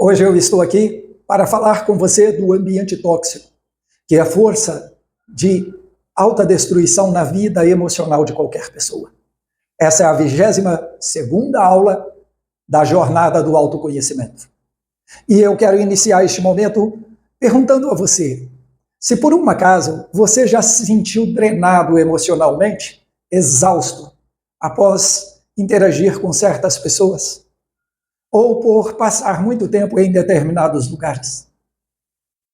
Hoje eu estou aqui para falar com você do ambiente tóxico, que é a força de alta destruição na vida emocional de qualquer pessoa. Essa é a 22ª aula da jornada do autoconhecimento. E eu quero iniciar este momento perguntando a você, se por um acaso você já se sentiu drenado emocionalmente, exausto, após interagir com certas pessoas, ou por passar muito tempo em determinados lugares.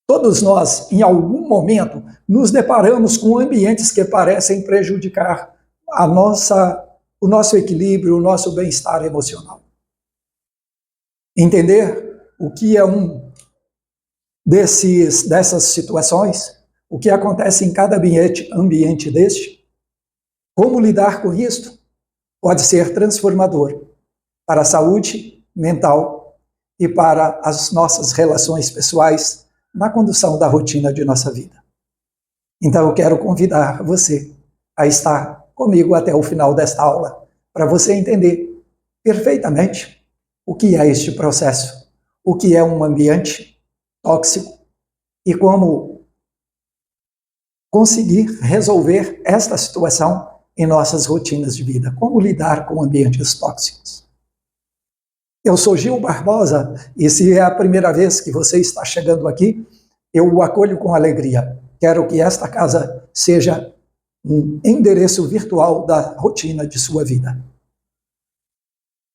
Todos nós, em algum momento, nos deparamos com ambientes que parecem prejudicar o nosso equilíbrio, o nosso bem-estar emocional. Entender o que é dessas situações, o que acontece em cada ambiente deste, como lidar com isto, pode ser transformador para a saúde mental e para as nossas relações pessoais na condução da rotina de nossa vida. Então eu quero convidar você a estar comigo até o final desta aula, para você entender perfeitamente o que é este processo, o que é um ambiente tóxico e como conseguir resolver esta situação em nossas rotinas de vida, como lidar com ambientes tóxicos. Eu sou Gil Barbosa e se é a primeira vez que você está chegando aqui, eu o acolho com alegria. Quero que esta casa seja um endereço virtual da rotina de sua vida.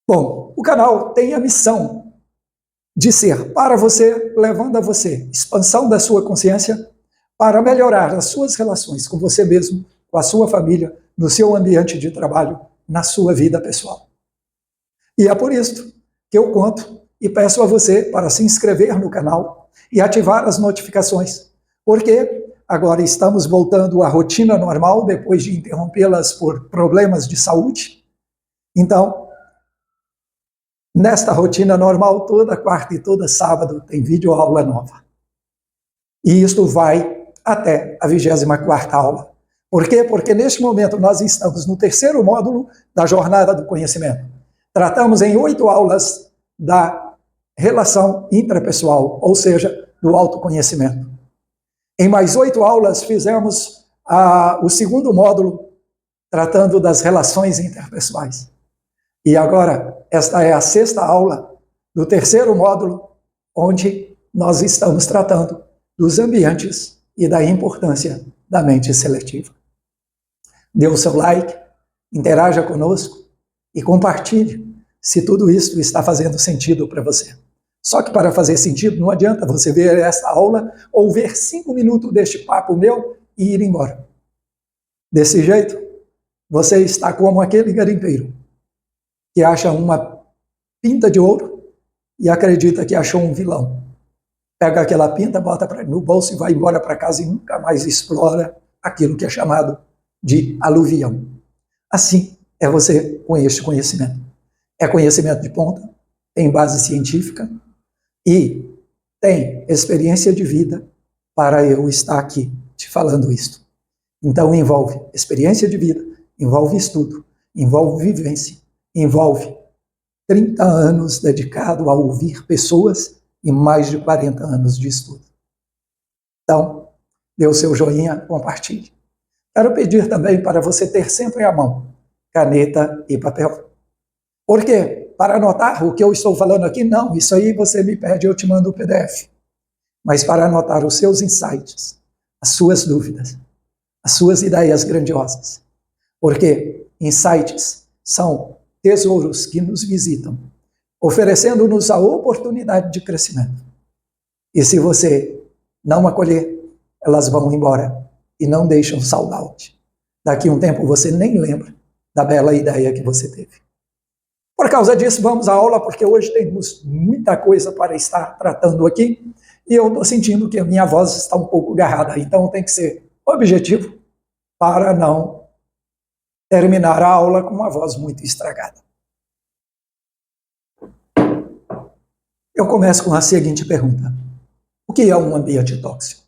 Bom, o canal tem a missão de ser para você, levando a você expansão da sua consciência para melhorar as suas relações com você mesmo, com a sua família, no seu ambiente de trabalho, na sua vida pessoal. E é por isso que eu conto e peço a você para se inscrever no canal e ativar as notificações, porque agora estamos voltando à rotina normal depois de interrompê-las por problemas de saúde. Então, nesta rotina normal, toda quarta e toda sábado tem videoaula nova. E isto vai até a 24ª aula. Por quê? Porque neste momento nós estamos no 3º módulo da jornada do conhecimento. Tratamos em 8 aulas da relação intrapessoal, ou seja, do autoconhecimento. Em mais 8 aulas fizemos o 2º módulo, tratando das relações interpessoais. E agora, esta é a 6ª aula do 3º módulo, onde nós estamos tratando dos ambientes e da importância da mente seletiva. Dê o seu like, interaja conosco e compartilhe se tudo isso está fazendo sentido para você. Só que para fazer sentido, não adianta você ver essa aula ou ver 5 minutos deste papo meu e ir embora. Desse jeito, você está como aquele garimpeiro que acha uma pinta de ouro e acredita que achou um vilão. Pega aquela pinta, bota no bolso e vai embora para casa e nunca mais explora aquilo que é chamado de aluvião. Assim é você com este conhecimento. É conhecimento de ponta, tem base científica e tem experiência de vida para eu estar aqui te falando isso. Então envolve experiência de vida, envolve estudo, envolve vivência, envolve 30 anos dedicado a ouvir pessoas e mais de 40 anos de estudo. Então, dê o seu joinha, compartilhe. Quero pedir também para você ter sempre à mão caneta e papel. Por quê? Para anotar o que eu estou falando aqui? Não, isso aí você me pede, eu te mando o PDF. Mas para anotar os seus insights, as suas dúvidas, as suas ideias grandiosas. Porque insights são tesouros que nos visitam, oferecendo-nos a oportunidade de crescimento. E se você não acolher, elas vão embora e não deixam saudade. Daqui a um tempo você nem lembra da bela ideia que você teve. Por causa disso, vamos à aula, porque hoje temos muita coisa para estar tratando aqui, e eu estou sentindo que a minha voz está um pouco agarrada, então tem que ser objetivo para não terminar a aula com uma voz muito estragada. Eu começo com a seguinte pergunta: o que é um ambiente tóxico?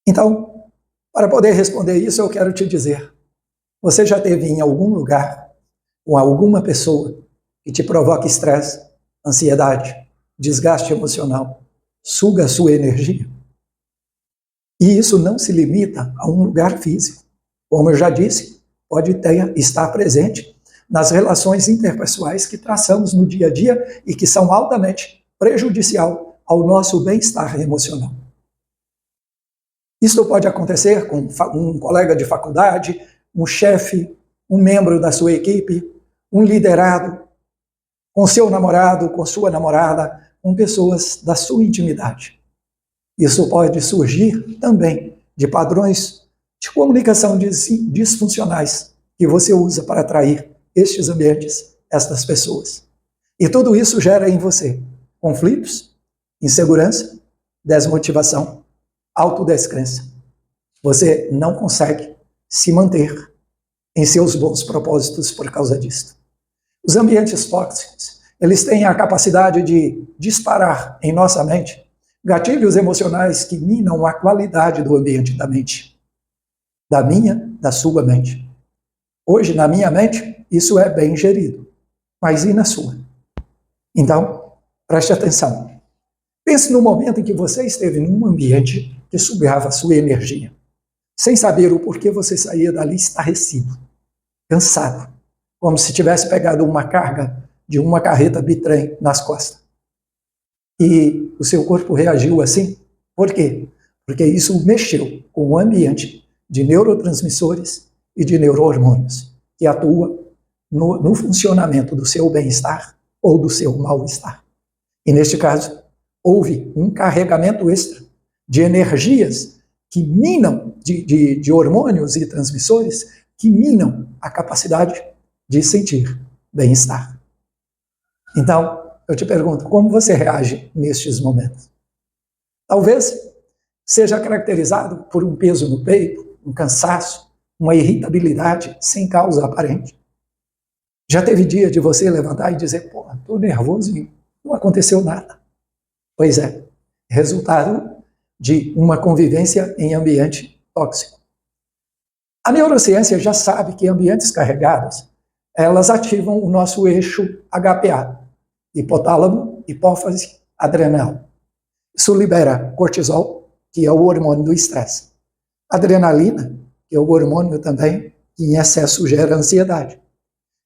Então, para poder responder isso, eu quero te dizer, você já esteve em algum lugar com alguma pessoa que te provoca estresse, ansiedade, desgaste emocional, suga a sua energia. E isso não se limita a um lugar físico. Como eu já disse, pode estar presente nas relações interpessoais que traçamos no dia a dia e que são altamente prejudicial ao nosso bem-estar emocional. Isso pode acontecer com um colega de faculdade, um chefe, um membro da sua equipe, um liderado, com seu namorado, com sua namorada, com pessoas da sua intimidade. Isso pode surgir também de padrões de comunicação disfuncionais que você usa para atrair estes ambientes, estas pessoas. E tudo isso gera em você conflitos, insegurança, desmotivação, autodescrença. Você não consegue se manter em seus bons propósitos por causa disso. Os ambientes tóxicos, eles têm a capacidade de disparar em nossa mente gatilhos emocionais que minam a qualidade do ambiente da mente. Da minha, da sua mente. Hoje, na minha mente, isso é bem gerido. Mas e na sua? Então, preste atenção. Pense no momento em que você esteve num ambiente que sugava a sua energia, sem saber o porquê você saía dali estarrecido, cansado, como se tivesse pegado uma carga de uma carreta bitrem nas costas. E o seu corpo reagiu assim. Por quê? Porque isso mexeu com o ambiente de neurotransmissores e de neurohormônios que atuam no funcionamento do seu bem-estar ou do seu mal-estar. E neste caso, houve um carregamento extra de energias que minam, de hormônios e transmissores, que minam a capacidade de sentir bem-estar. Então, eu te pergunto, como você reage nestes momentos? Talvez seja caracterizado por um peso no peito, um cansaço, uma irritabilidade sem causa aparente. Já teve dia de você levantar e dizer, pô, estou nervoso e não aconteceu nada. Pois é, resultado de uma convivência em ambiente tóxico. A neurociência já sabe que ambientes carregados, elas ativam o nosso eixo HPA, hipotálamo, hipófise, adrenal. Isso libera cortisol, que é o hormônio do estresse. Adrenalina, que é o hormônio também que em excesso gera ansiedade.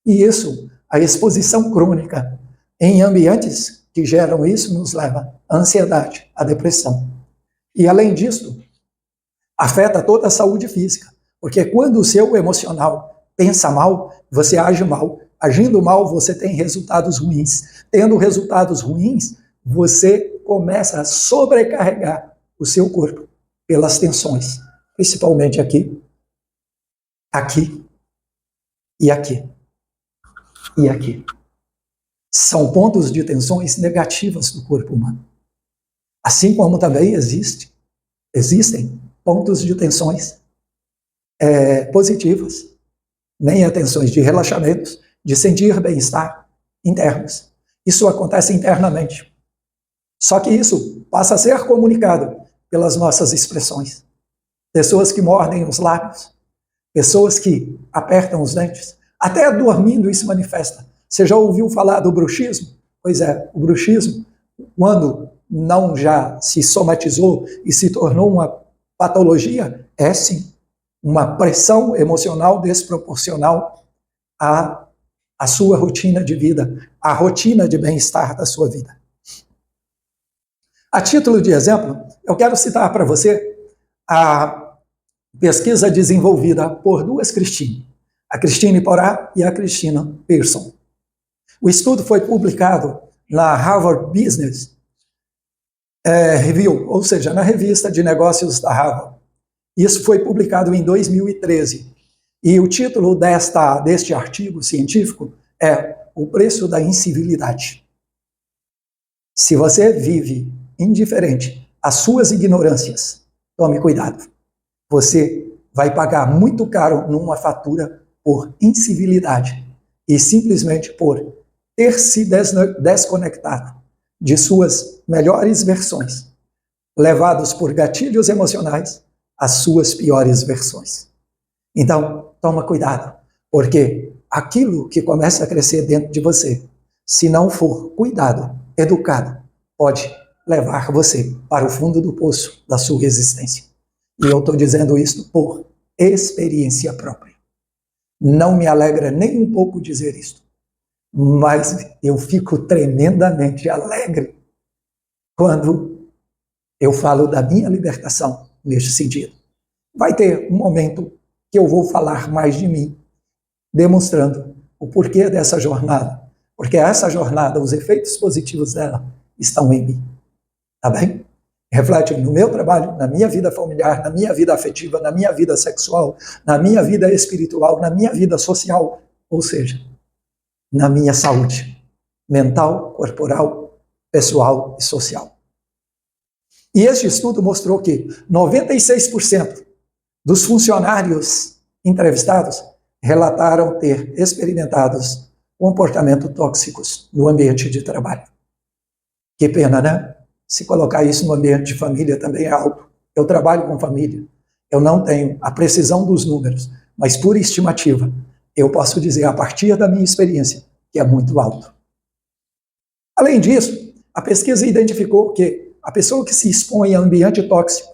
E isso, a exposição crônica em ambientes que geram isso, nos leva à ansiedade, à depressão. E além disso, afeta toda a saúde física, porque quando o seu emocional pensa mal, você age mal. Agindo mal, você tem resultados ruins. Tendo resultados ruins, você começa a sobrecarregar o seu corpo pelas tensões, principalmente aqui, aqui e aqui e aqui. São pontos de tensões negativas do corpo humano. Assim como também existem pontos de tensões positivas, nem tensões de relaxamentos, de sentir bem-estar internos. Isso acontece internamente. Só que isso passa a ser comunicado pelas nossas expressões. Pessoas que mordem os lábios, pessoas que apertam os dentes, até dormindo isso manifesta. Você já ouviu falar do bruxismo? Pois é, o bruxismo, quando não já se somatizou e se tornou uma patologia, é sim uma pressão emocional desproporcional à sua rotina de vida, à rotina de bem-estar da sua vida. A título de exemplo, eu quero citar para você a pesquisa desenvolvida por duas Christine, a Christine Porá e a Christina Pearson. O estudo foi publicado na Harvard Business Review, ou seja, na revista de negócios da Harvard. Isso foi publicado em 2013. E o título deste artigo científico é O Preço da Incivilidade. Se você vive indiferente às suas ignorâncias, tome cuidado. Você vai pagar muito caro numa fatura por incivilidade e simplesmente por ter se desconectado de suas melhores versões, levados por gatilhos emocionais às suas piores versões. Então, toma cuidado, porque aquilo que começa a crescer dentro de você se não for cuidado, educado, pode levar você para o fundo do poço da sua existência. E eu estou dizendo isso por experiência própria. Não me alegra nem um pouco dizer isso, mas eu fico tremendamente alegre quando eu falo da minha libertação neste sentido. Vai ter um momento que eu vou falar mais de mim, demonstrando o porquê dessa jornada, porque essa jornada, os efeitos positivos dela estão em mim, tá bem? Reflete no meu trabalho, na minha vida familiar, na minha vida afetiva, na minha vida sexual, na minha vida espiritual, na minha vida social, ou seja, na minha saúde mental, corporal, pessoal e social. E este estudo mostrou que 96% dos funcionários entrevistados relataram ter experimentado comportamentos tóxicos no ambiente de trabalho. Que pena, né? Se colocar isso no ambiente de família também é alto. Eu trabalho com família, eu não tenho a precisão dos números, mas por estimativa, eu posso dizer, a partir da minha experiência, que é muito alto. Além disso, a pesquisa identificou que a pessoa que se expõe a ambiente tóxico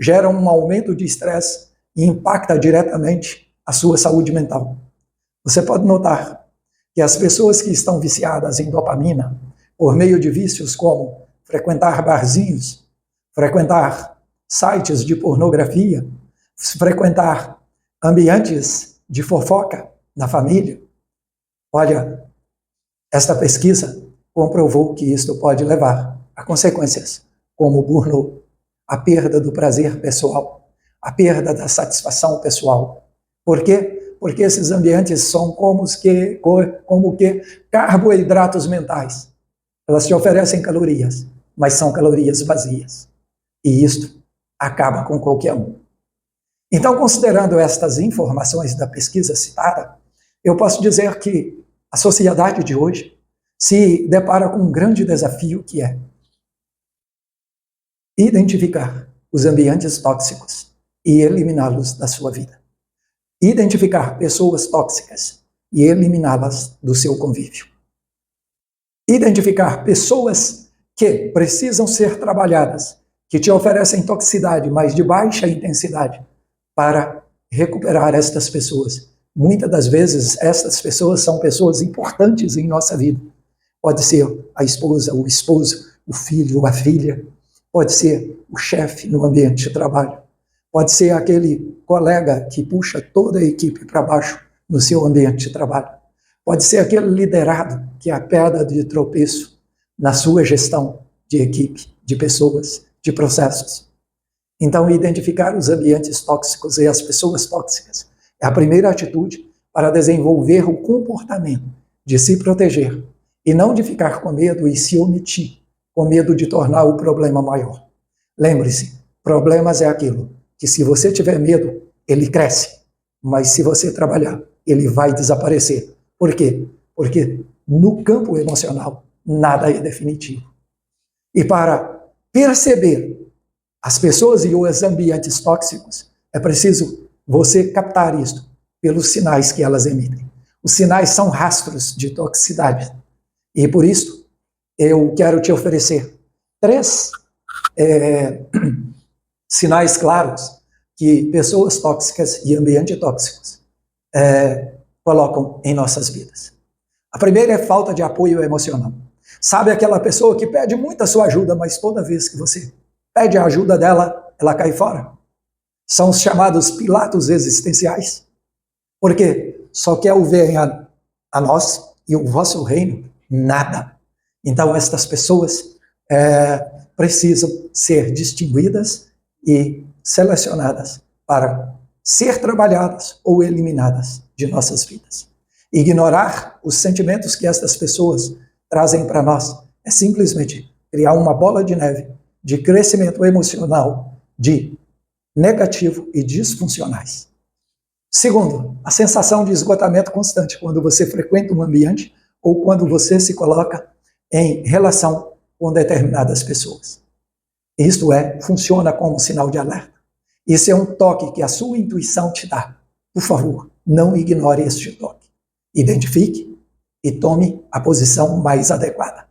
gera um aumento de estresse e impacta diretamente a sua saúde mental. Você pode notar que as pessoas que estão viciadas em dopamina, por meio de vícios como frequentar barzinhos, frequentar sites de pornografia, frequentar ambientes de fofoca na família, olha, esta pesquisa comprovou que isto pode levar a consequências como o burnout, a perda do prazer pessoal, a perda da satisfação pessoal. Por quê? Porque esses ambientes são como que carboidratos mentais. Elas te oferecem calorias, mas são calorias vazias. E isto acaba com qualquer um. Então, considerando estas informações da pesquisa citada, eu posso dizer que a sociedade de hoje se depara com um grande desafio que é identificar os ambientes tóxicos e eliminá-los da sua vida. Identificar pessoas tóxicas e eliminá-las do seu convívio. Identificar pessoas que precisam ser trabalhadas, que te oferecem toxicidade, mas de baixa intensidade, para recuperar estas pessoas. Muitas das vezes, estas pessoas são pessoas importantes em nossa vida. Pode ser a esposa, o esposo, o filho, a filha, pode ser o chefe no ambiente de trabalho, pode ser aquele colega que puxa toda a equipe para baixo no seu ambiente de trabalho, pode ser aquele liderado que é a pedra de tropeço na sua gestão de equipe, de pessoas, de processos. Então, identificar os ambientes tóxicos e as pessoas tóxicas é a primeira atitude para desenvolver o comportamento de se proteger e não de ficar com medo e se omitir, com medo de tornar o problema maior. Lembre-se, problemas é aquilo que se você tiver medo, ele cresce, mas se você trabalhar, ele vai desaparecer. Por quê? Porque no campo emocional, nada é definitivo. E para perceber as pessoas e os ambientes tóxicos, é preciso você captar isso pelos sinais que elas emitem. Os sinais são rastros de toxicidade. E por isso, eu quero te oferecer 3 sinais claros que pessoas tóxicas e ambientes tóxicos colocam em nossas vidas. A primeira é falta de apoio emocional. Sabe aquela pessoa que pede muito a sua ajuda, mas toda vez que você pede a ajuda dela, ela cai fora? São os chamados pilatos existenciais. Porque só quer o ver a nós e o vosso reino, nada. Então estas pessoas precisam ser distinguidas e selecionadas para ser trabalhadas ou eliminadas de nossas vidas. Ignorar os sentimentos que estas pessoas trazem para nós é simplesmente criar uma bola de neve de crescimento emocional de negativo e disfuncionais. Segundo, a sensação de esgotamento constante quando você frequenta um ambiente ou quando você se coloca em relação com determinadas pessoas. Isto funciona como sinal de alerta. Isso é um toque que a sua intuição te dá. Por favor, não ignore este toque. Identifique e tome a posição mais adequada.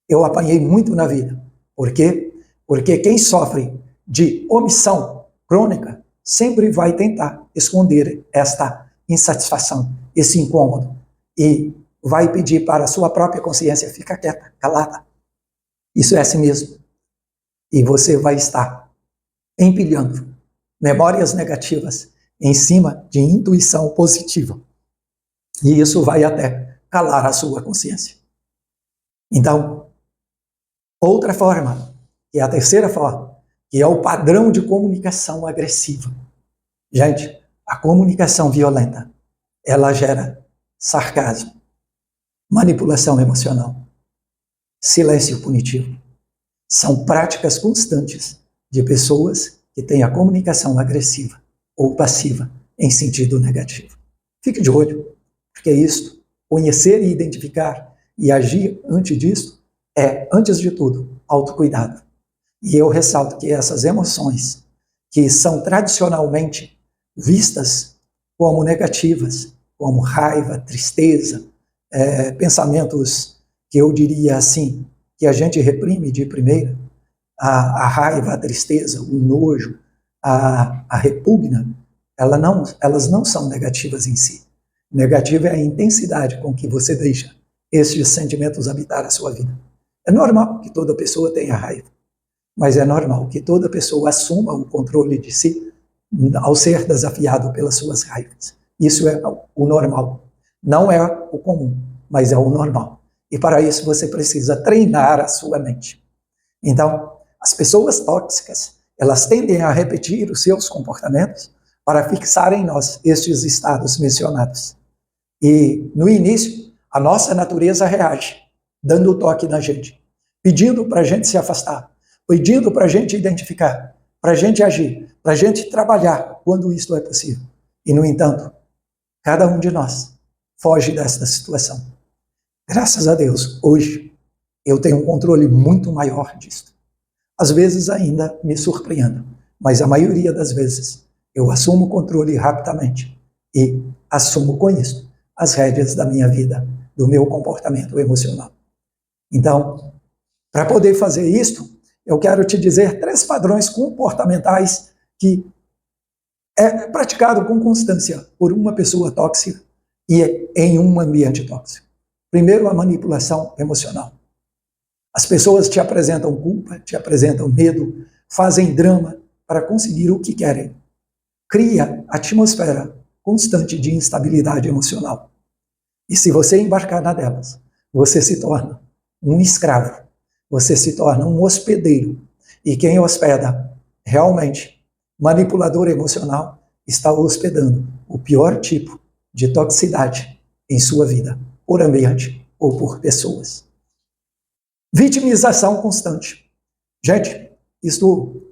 Eu apanhei muito na vida. Por quê? Porque quem sofre de omissão crônica sempre vai tentar esconder esta insatisfação, esse incômodo, e vai pedir para a sua própria consciência, fica quieta, calada. Isso é assim mesmo. E você vai estar empilhando memórias negativas em cima de intuição positiva. E isso vai até calar a sua consciência. Então, outra forma, que é a terceira forma, que é o padrão de comunicação agressiva. Gente, a comunicação violenta, ela gera sarcasmo, manipulação emocional, silêncio punitivo. São práticas constantes de pessoas que têm a comunicação agressiva ou passiva em sentido negativo. Fique de olho, porque isto, conhecer e identificar e agir antes disso, é, antes de tudo, autocuidado. E eu ressalto que essas emoções, que são tradicionalmente vistas como negativas, como raiva, tristeza, pensamentos que eu diria assim, que a gente reprime de primeira, a raiva, a tristeza, o nojo, a repugna, elas não são negativas em si. Negativa é a intensidade com que você deixa esses sentimentos habitar a sua vida. É normal que toda pessoa tenha raiva, mas é normal que toda pessoa assuma o controle de si ao ser desafiado pelas suas raivas. Isso é o normal. Não é o comum, mas é o normal. E para isso você precisa treinar a sua mente. Então, as pessoas tóxicas, elas tendem a repetir os seus comportamentos para fixar em nós estes estados mencionados. E, no início, a nossa natureza reage, dando o toque na gente, pedindo para a gente se afastar, pedindo para a gente identificar, para a gente agir, para a gente trabalhar quando isso é possível. E, no entanto, cada um de nós foge desta situação. Graças a Deus, hoje, eu tenho um controle muito maior disso. Às vezes ainda me surpreendo, mas a maioria das vezes eu assumo o controle rapidamente e assumo com isso as rédeas da minha vida, do meu comportamento emocional. Então, para poder fazer isto, eu quero te dizer 3 padrões comportamentais que é praticado com constância por uma pessoa tóxica e em um ambiente tóxico. Primeiro, a manipulação emocional. As pessoas te apresentam culpa, te apresentam medo, fazem drama para conseguir o que querem. Cria atmosfera constante de instabilidade emocional. E se você embarcar na delas, você se torna um escravo, você se torna um hospedeiro. E quem hospeda realmente manipulador emocional está hospedando o pior tipo de toxicidade em sua vida, por ambiente ou por pessoas. Vitimização constante. Gente,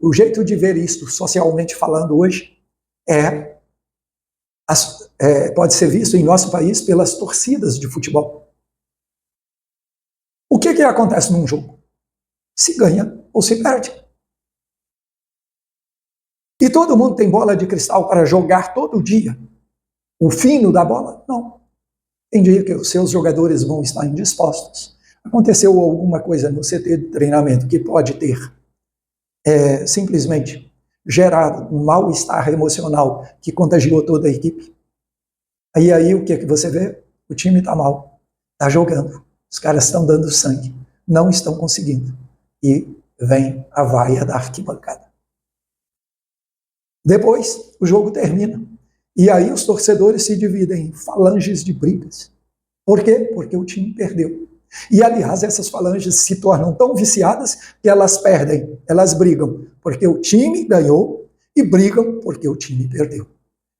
o jeito de ver isto, socialmente falando hoje, pode ser visto em nosso país pelas torcidas de futebol. O que acontece num jogo? Se ganha ou se perde. E todo mundo tem bola de cristal para jogar todo dia. O fino da bola? Não. Tem dia que os seus jogadores vão estar indispostos. Aconteceu alguma coisa no CT de treinamento que pode ter simplesmente gerado um mal-estar emocional que contagiou toda a equipe. Aí o que você vê? O time está mal, está jogando, os caras estão dando sangue, não estão conseguindo. E vem a vaia da arquibancada. Depois, o jogo termina. E aí os torcedores se dividem em falanges de brigas. Por quê? Porque o time perdeu. E, aliás, essas falanges se tornam tão viciadas que elas perdem, elas brigam porque o time ganhou e brigam porque o time perdeu.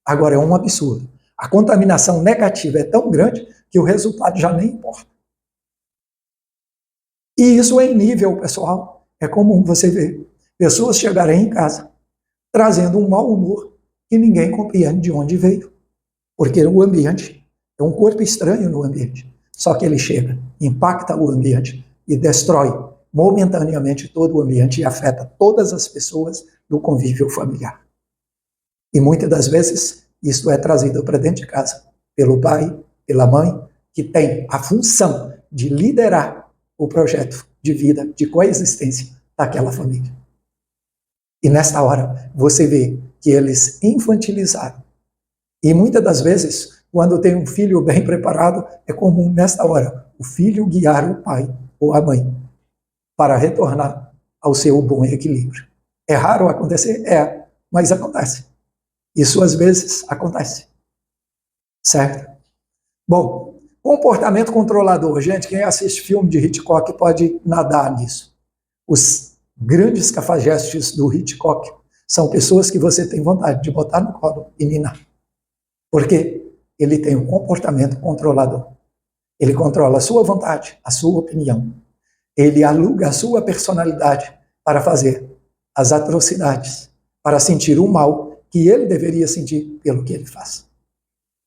Agora, é um absurdo. A contaminação negativa é tão grande que o resultado já nem importa. E isso em nível pessoal. É comum você ver pessoas chegarem em casa trazendo um mau humor que ninguém compreende de onde veio. Porque o ambiente é um corpo estranho no ambiente. Só que ele chega, impacta o ambiente e destrói momentaneamente todo o ambiente e afeta todas as pessoas do convívio familiar. E muitas das vezes isto é trazido para dentro de casa, pelo pai, pela mãe, que tem a função de liderar o projeto de vida, de coexistência daquela família. E nesta hora, você vê que eles infantilizaram. E muitas das vezes, quando tem um filho bem preparado, é comum nesta hora o filho guiar o pai ou a mãe para retornar ao seu bom equilíbrio. É raro acontecer? É, mas acontece. Isso às vezes acontece. Certo? Bom, comportamento controlador. Gente, quem assiste filme de Hitchcock pode nadar nisso. Os grandes cafajestes do Hitchcock são pessoas que você tem vontade de botar no colo e ninar. Porque ele tem um comportamento controlador. Ele controla a sua vontade, a sua opinião. Ele aluga a sua personalidade para fazer as atrocidades, para sentir o mal que ele deveria sentir pelo que ele faz.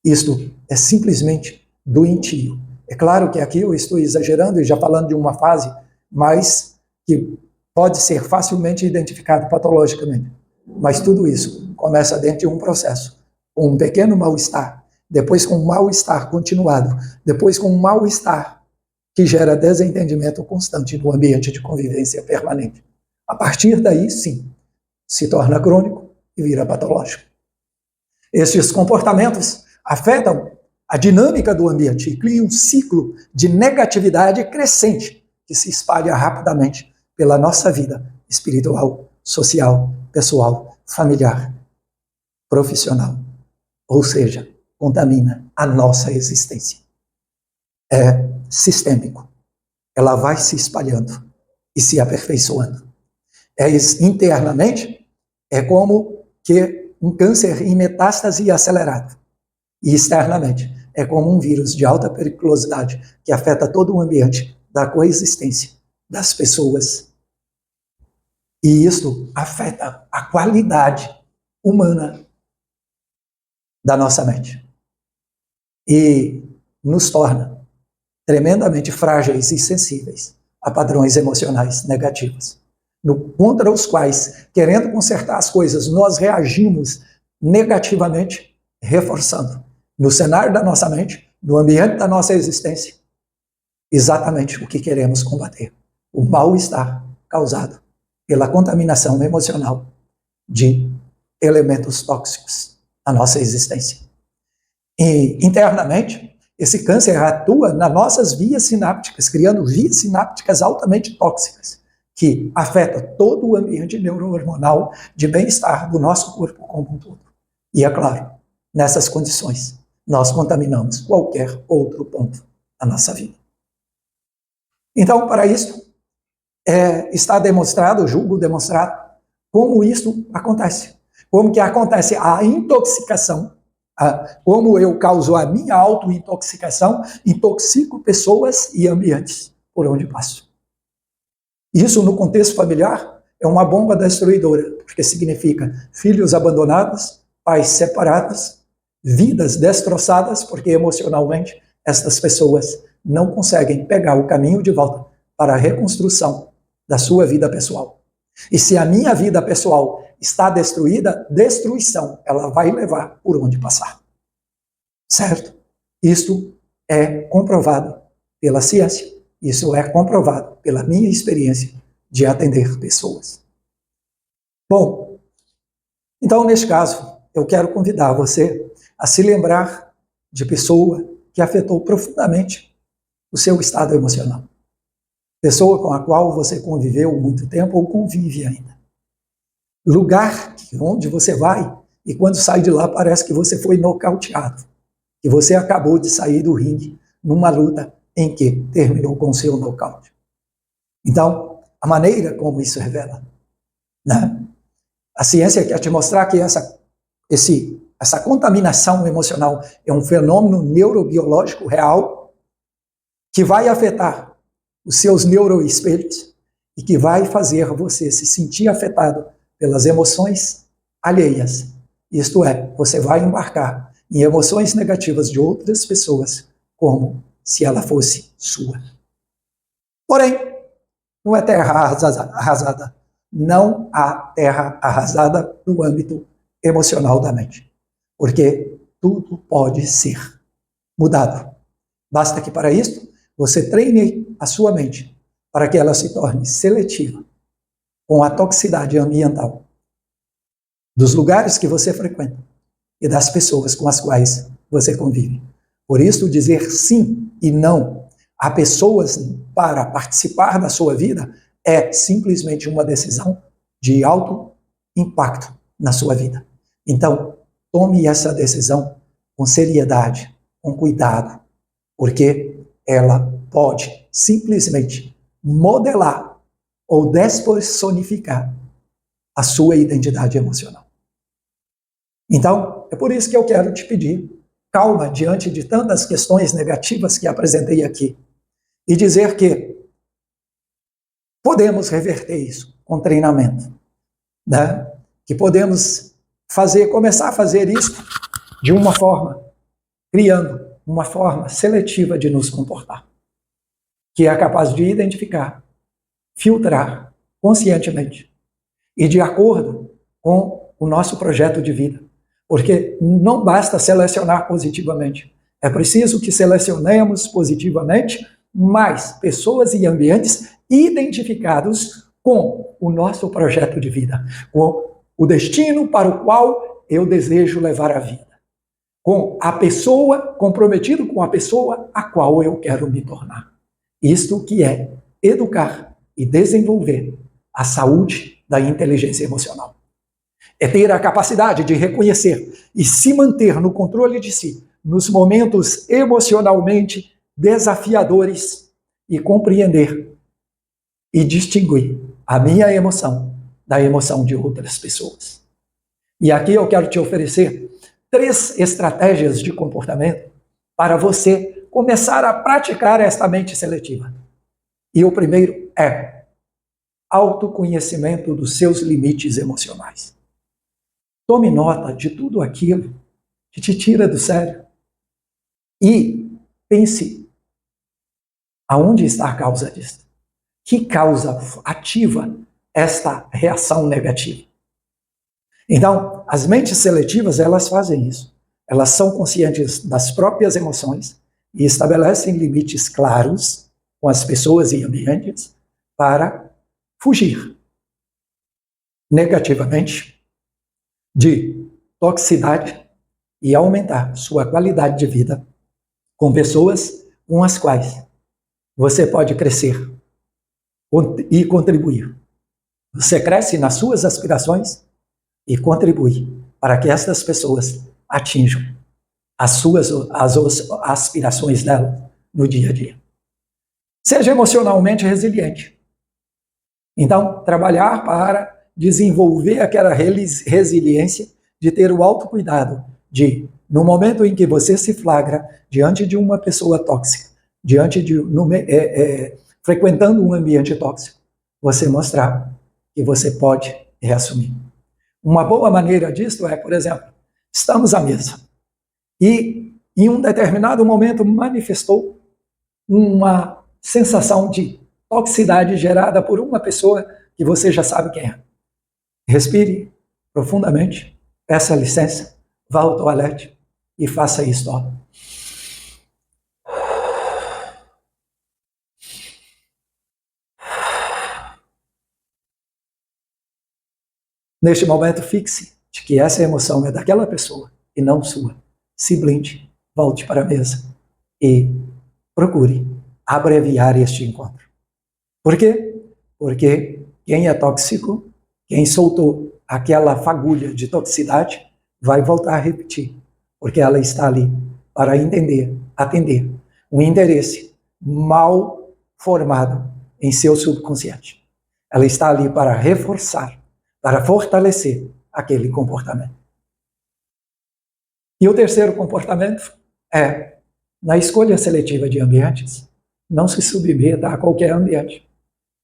Isto é simplesmente doentio. É claro que aqui eu estou exagerando e já falando de uma fase, mas que pode ser facilmente identificado patologicamente. Mas tudo isso começa dentro de um processo, com um pequeno mal-estar, depois com um mal-estar continuado, depois com um mal-estar que gera desentendimento constante no ambiente de convivência permanente. A partir daí, sim, se torna crônico e vira patológico. Estes comportamentos afetam a dinâmica do ambiente e criam um ciclo de negatividade crescente que se espalha rapidamente pela nossa vida espiritual, social, pessoal, familiar, profissional. Ou seja, contamina a nossa existência. É sistêmico. Ela vai se espalhando e se aperfeiçoando. Internamente, é como que um câncer em metástase acelerado. E externamente, é como um vírus de alta periculosidade que afeta todo o ambiente da coexistência das pessoas. E isso afeta a qualidade humana da nossa mente. E nos torna tremendamente frágeis e sensíveis a padrões emocionais negativos, contra os quais, querendo consertar as coisas, nós reagimos negativamente, reforçando no cenário da nossa mente, no ambiente da nossa existência, exatamente o que queremos combater: o mal-estar causado pela contaminação emocional de elementos tóxicos na nossa existência. E internamente, esse câncer atua nas nossas vias sinápticas, criando vias sinápticas altamente tóxicas, que afetam todo o ambiente neurohormonal de bem-estar do nosso corpo como um todo. E é claro, nessas condições, nós contaminamos qualquer outro ponto da nossa vida. Então, para isso, está demonstrado, eu julgo demonstrado, como isso acontece. Como que acontece a intoxicação, como eu causo a minha auto-intoxicação, intoxico pessoas e ambientes por onde passo. Isso, no contexto familiar, é uma bomba destruidora, porque significa filhos abandonados, pais separados, vidas destroçadas, porque emocionalmente estas pessoas não conseguem pegar o caminho de volta para a reconstrução da sua vida pessoal. E se a minha vida pessoal está destruída, destruição ela vai levar por onde passar. Certo? Isto é comprovado pela ciência. Isso é comprovado pela minha experiência de atender pessoas. Bom, então, neste caso, eu quero convidar você a se lembrar de pessoa que afetou profundamente o seu estado emocional. Pessoa com a qual você conviveu muito tempo ou convive ainda. Lugar onde você vai e quando sai de lá parece que você foi nocauteado, que você acabou de sair do ringue numa luta em que terminou com seu nocaute. Então, a maneira como isso revela, né? A ciência quer te mostrar que essa contaminação emocional é um fenômeno neurobiológico real que vai afetar os seus neuroespelhos e que vai fazer você se sentir afetado pelas emoções alheias. Isto é, você vai embarcar em emoções negativas de outras pessoas como se ela fosse sua. Porém, não é terra arrasada. Não há terra arrasada no âmbito emocional da mente. Porque tudo pode ser mudado. Basta que para isso você treine a sua mente para que ela se torne seletiva com a toxicidade ambiental dos lugares que você frequenta e das pessoas com as quais você convive. Por isso, dizer sim e não a pessoas para participar da sua vida é simplesmente uma decisão de alto impacto na sua vida. Então, tome essa decisão com seriedade, com cuidado, porque ela pode simplesmente modelar ou despersonificar a sua identidade emocional. Então, é por isso que eu quero te pedir calma diante de tantas questões negativas que apresentei aqui e dizer que podemos reverter isso com treinamento, né? Que podemos começar a fazer isso de uma forma, criando uma forma seletiva de nos comportar, que é capaz de identificar, filtrar conscientemente e de acordo com o nosso projeto de vida. Porque não basta selecionar positivamente. É preciso que selecionemos positivamente mais pessoas e ambientes identificados com o nosso projeto de vida, com o destino para o qual eu desejo levar a vida, com a pessoa, comprometido com a pessoa a qual eu quero me tornar. Isto que é educar e desenvolver a saúde da inteligência emocional. É ter a capacidade de reconhecer e se manter no controle de si nos momentos emocionalmente desafiadores e compreender e distinguir a minha emoção da emoção de outras pessoas. E aqui eu quero te oferecer 3 estratégias de comportamento para você começar a praticar esta mente seletiva. E o primeiro é autoconhecimento dos seus limites emocionais. Tome nota de tudo aquilo que te tira do sério e pense aonde está a causa disso. Que causa ativa esta reação negativa? Então, as mentes seletivas, elas fazem isso. Elas são conscientes das próprias emoções e estabelecem limites claros com as pessoas e ambientes para fugir negativamente de toxicidade e aumentar sua qualidade de vida com pessoas com as quais você pode crescer e contribuir. Você cresce nas suas aspirações e contribui para que essas pessoas atinjam as aspirações dela no dia a dia. Seja emocionalmente resiliente. Então, trabalhar para desenvolver aquela resiliência de ter o autocuidado de, no momento em que você se flagra diante de uma pessoa tóxica, frequentando um ambiente tóxico, você mostrar que você pode reassumir. Uma boa maneira disso é, por exemplo, estamos à mesa e em um determinado momento manifestou uma sensação de toxicidade gerada por uma pessoa que você já sabe quem é. Respire profundamente, peça licença, vá ao toalete e faça isso. Neste momento, fixe de que essa emoção é daquela pessoa e não sua. Se blinde, volte para a mesa e procure abreviar este encontro. Por quê? Porque quem é tóxico, quem soltou aquela fagulha de toxicidade, vai voltar a repetir, porque ela está ali para atender um interesse mal formado em seu subconsciente. Ela está ali para reforçar, para fortalecer aquele comportamento. E o terceiro comportamento é, na escolha seletiva de ambientes, não se submeta a qualquer ambiente.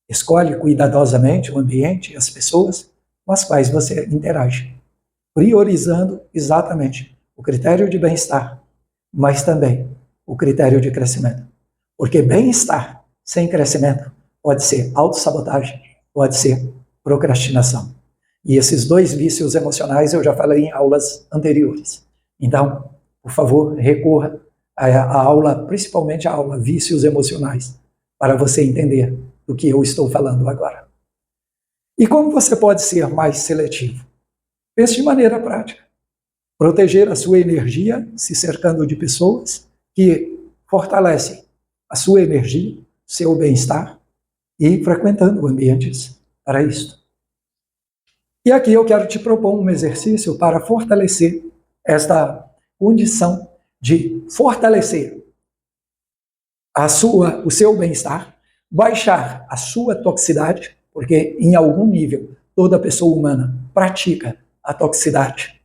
Escolhe cuidadosamente o ambiente e as pessoas com as quais você interage, priorizando exatamente o critério de bem-estar, mas também o critério de crescimento. Porque bem-estar sem crescimento pode ser autossabotagem, pode ser procrastinação. E esses 2 vícios emocionais eu já falei em aulas anteriores. Então, por favor, recorra a aula, principalmente a aula Vícios Emocionais, para você entender do que eu estou falando agora. E como você pode ser mais seletivo? Pense de maneira prática. Proteger a sua energia, se cercando de pessoas que fortalecem a sua energia, seu bem-estar, e frequentando ambientes para isso. E aqui eu quero te propor um exercício para fortalecer esta condição de fortalecer o seu bem-estar, baixar a sua toxicidade, porque em algum nível toda pessoa humana pratica a toxicidade,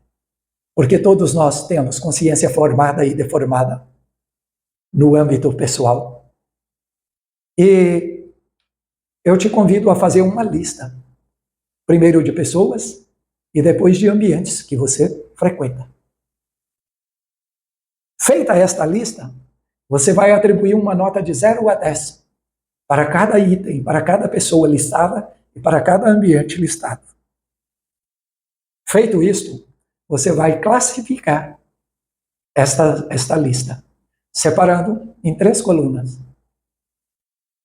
porque todos nós temos consciência formada e deformada no âmbito pessoal. E eu te convido a fazer uma lista, primeiro de pessoas e depois de ambientes que você frequenta. Feita esta lista, você vai atribuir uma nota de 0 a 10 para cada item, para cada pessoa listada e para cada ambiente listado. Feito isto, você vai classificar esta lista, separando em 3 colunas.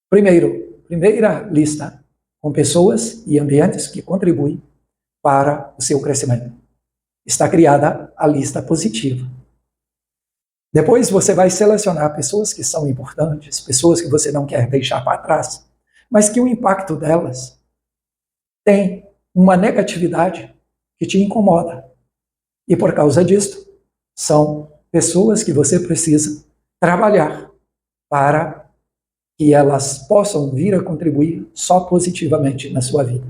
Primeira lista, com pessoas e ambientes que contribuem para o seu crescimento. Está criada a lista positiva. Depois você vai selecionar pessoas que são importantes, pessoas que você não quer deixar para trás, mas que o impacto delas tem uma negatividade que te incomoda. E por causa disso, são pessoas que você precisa trabalhar para que elas possam vir a contribuir só positivamente na sua vida.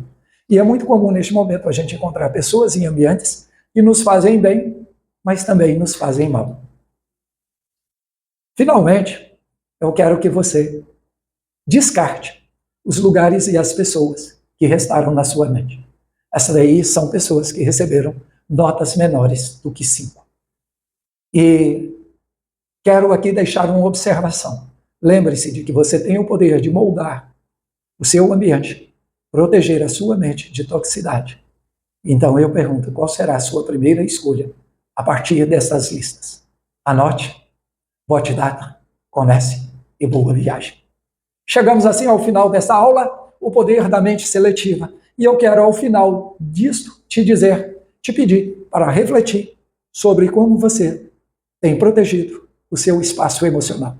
E é muito comum neste momento a gente encontrar pessoas em ambientes que nos fazem bem, mas também nos fazem mal. Finalmente, eu quero que você descarte os lugares e as pessoas que restaram na sua mente. Essas daí são pessoas que receberam notas menores do que 5. E quero aqui deixar uma observação. Lembre-se de que você tem o poder de moldar o seu ambiente, proteger a sua mente de toxicidade. Então eu pergunto, qual será a sua primeira escolha a partir dessas listas? Anote, bote data, comece e boa viagem. Chegamos assim ao final dessa aula, o poder da mente seletiva. E eu quero, ao final disto, te pedir para refletir sobre como você tem protegido o seu espaço emocional.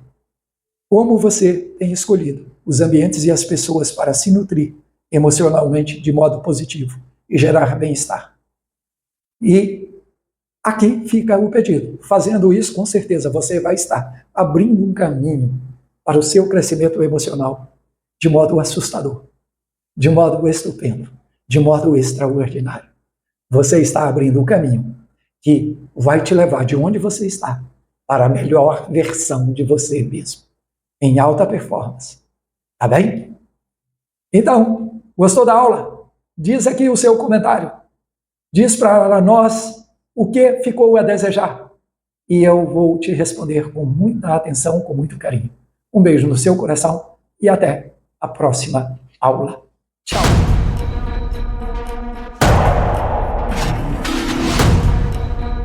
Como você tem escolhido os ambientes e as pessoas para se nutrir emocionalmente de modo positivo e gerar bem-estar. E aqui fica o pedido. Fazendo isso, com certeza, você vai estar abrindo um caminho para o seu crescimento emocional de modo assustador, de modo estupendo, de modo extraordinário. Você está abrindo um caminho que vai te levar de onde você está para a melhor versão de você mesmo, em alta performance. Tá bem? Então, gostou da aula? Diz aqui o seu comentário. Diz para nós o que ficou a desejar. E eu vou te responder com muita atenção, com muito carinho. Um beijo no seu coração e até a próxima aula. Tchau!